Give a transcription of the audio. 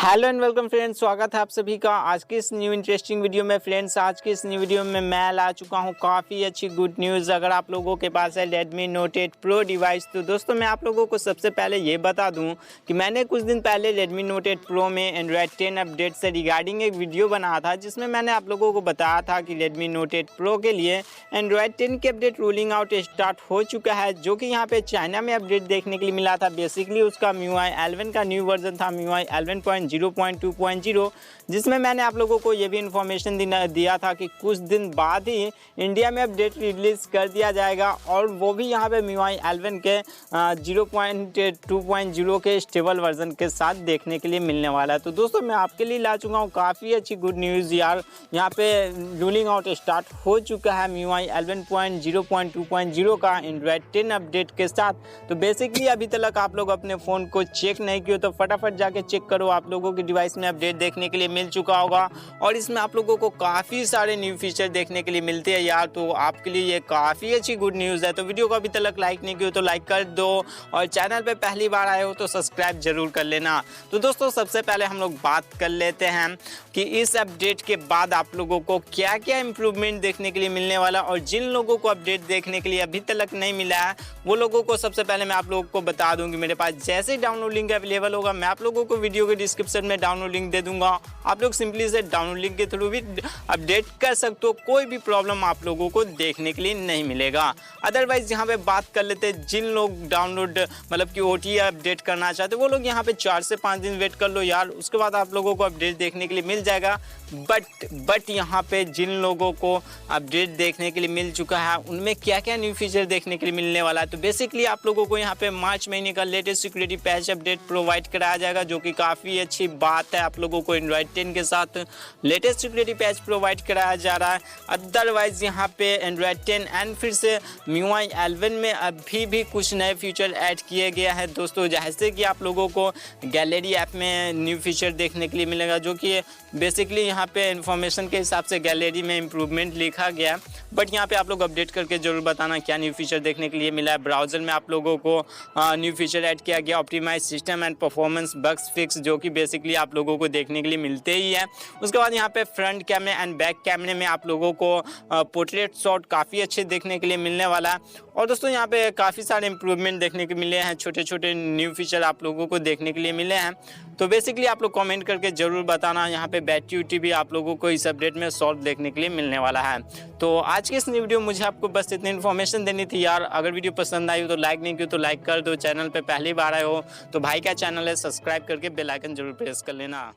Hello and welcome friends, स्वागत है आप सभी का आज की इस न्यू इंटरेस्टिंग वीडियो में। फ्रेंड्स, आज की इस न्यू वीडियो में मैं ला चुका हूं काफ़ी अच्छी गुड न्यूज़। अगर आप लोगों के पास है Redmi Note 8 Pro डिवाइस, तो दोस्तों मैं आप लोगों को सबसे पहले ये बता दूं कि मैंने कुछ दिन पहले Redmi Note 8 Pro में Android 10 अपडेट से रिगार्डिंग एक वीडियो बनाया था, जिसमें मैंने आप लोगों को बताया था कि Redmi Note 8 Pro के लिए Android 10 के अपडेट रोलिंग आउट स्टार्ट हो चुका है, जो कि यहाँ पे चाइना में अपडेट देखने के लिए मिला था। बेसिकली उसका MIUI 11 का न्यू वर्जन था, MIUI 11.0.2.0, जिसमें मैंने आप लोगों को ये भी इन्फॉर्मेशन दिया था कि कुछ दिन बाद ही इंडिया में अपडेट रिलीज़ कर दिया जाएगा, और वो भी यहाँ पे MIUI 11 के 0.2.0 के स्टेबल वर्जन के साथ देखने के लिए मिलने वाला है। तो दोस्तों मैं आपके लिए ला चुका हूँ काफ़ी अच्छी गुड न्यूज़ यार। यहाँ पे रोलिंग आउट स्टार्ट हो चुका है MIUI 11.0.2.0 का एंड्रॉयड 10 अपडेट के साथ। तो बेसिकली अभी तक आप लोग अपने फ़ोन को चेक नहीं किए तो फटाफट जाके चेक करो, आप लोगों की डिवाइस में अपडेट देखने के लिए मिल चुका होगा, और इसमें आप लोगों को काफ़ी सारे न्यू फीचर देखने के लिए मिलते हैं यार। तो आपके लिए ये काफ़ी अच्छी गुड न्यूज़ है। तो वीडियो को अभी तक लाइक नहीं किया तो लाइक कर दो, और चैनल पे पहली बार आए हो तो सब्सक्राइब जरूर कर लेना। तो दोस्तों सबसे पहले हम लोग बात कर लेते हैं कि इस अपडेट के बाद आप लोगों को क्या क्या इंप्रूवमेंट देखने के लिए मिलने वाला, और जिन लोगों को अपडेट देखने के लिए अभी तक नहीं मिला है वो लोगों को सबसे पहले मैं आप लोगों को बता दूँ कि मेरे पास जैसे डाउनलोड लिंक अवेलेबल होगा मैं आप लोगों को वीडियो के डिस्क्रिप्शन में डाउनलोड लिंक दे दूंगा। आप लोग सिंपली से डाउनलोड लिंक के थ्रू भी अपडेट कर सकते हो, कोई भी प्रॉब्लम आप लोगों को देखने के लिए नहीं मिलेगा। अदरवाइज यहाँ पे बात कर लेते हैं जिन लोग डाउनलोड मतलब कि OTA अपडेट करना चाहते वो लोग यहाँ पे 4 से 5 दिन वेट कर लो यार, उसके बाद आप लोगों को अपडेट देखने के लिए मिल जाएगा। बट यहाँ पे जिन लोगों को अपडेट देखने के लिए मिल चुका है उनमें क्या क्या न्यू फीचर देखने के लिए मिलने वाला है, तो बेसिकली आप लोगों को यहाँ पे मार्च महीने का latest security patch update provide कराया जाएगा, जो कि काफ़ी अच्छी बात है। आप लोगों को एंड्रॉयड 10 के साथ लेटेस्ट सिक्योरिटी पैच प्रोवाइड कराया जा रहा है। अदरवाइज यहाँ पे एंड्रॉयड 10 एंड फिर से MIUI 11 में अभी भी कुछ नए फीचर ऐड किए गए हैं दोस्तों, जैसे कि आप लोगों को गैलरी ऐप में न्यू फीचर देखने के लिए मिलेगा, जो कि बेसिकली यहाँ पे इन्फॉर्मेशन के हिसाब से गैलरी में इम्प्रूवमेंट लिखा गया। बट यहाँ पे आप लोग अपडेट करके जरूर बताना क्या न्यू फीचर देखने के लिए मिला है। ब्राउज़र में आप लोगों को न्यू फीचर ऐड किया गया, optimize system and performance bugs fix, जो कि बेसिकली आप लोगों को देखने के लिए मिलते ही है। उसके बाद यहाँ पे फ्रंट कैमरे एंड बैक कैमरे में आप लोगों को पोर्ट्रेट शॉट काफ़ी अच्छे देखने के लिए मिलने वाला है। और दोस्तों यहाँ पे काफ़ी सारे इंप्रूवमेंट देखने के मिले हैं, छोटे छोटे न्यू फीचर आप लोगों को देखने के लिए मिले हैं। तो बेसिकली आप लोग कमेंट करके ज़रूर बताना। यहाँ पे बैटरी भी आप लोगों को इस अपडेट में सॉल्व देखने के लिए मिलने वाला है। तो आज की इस वीडियो में मुझे आपको बस इतनी इन्फॉर्मेशन देनी थी यार। अगर वीडियो पसंद आई हो तो लाइक नहीं किया तो लाइक कर दो, चैनल पे पहली बार आए हो तो भाई का चैनल है सब्सक्राइब करके बेल आइकन जरूर प्रेस कर लेना।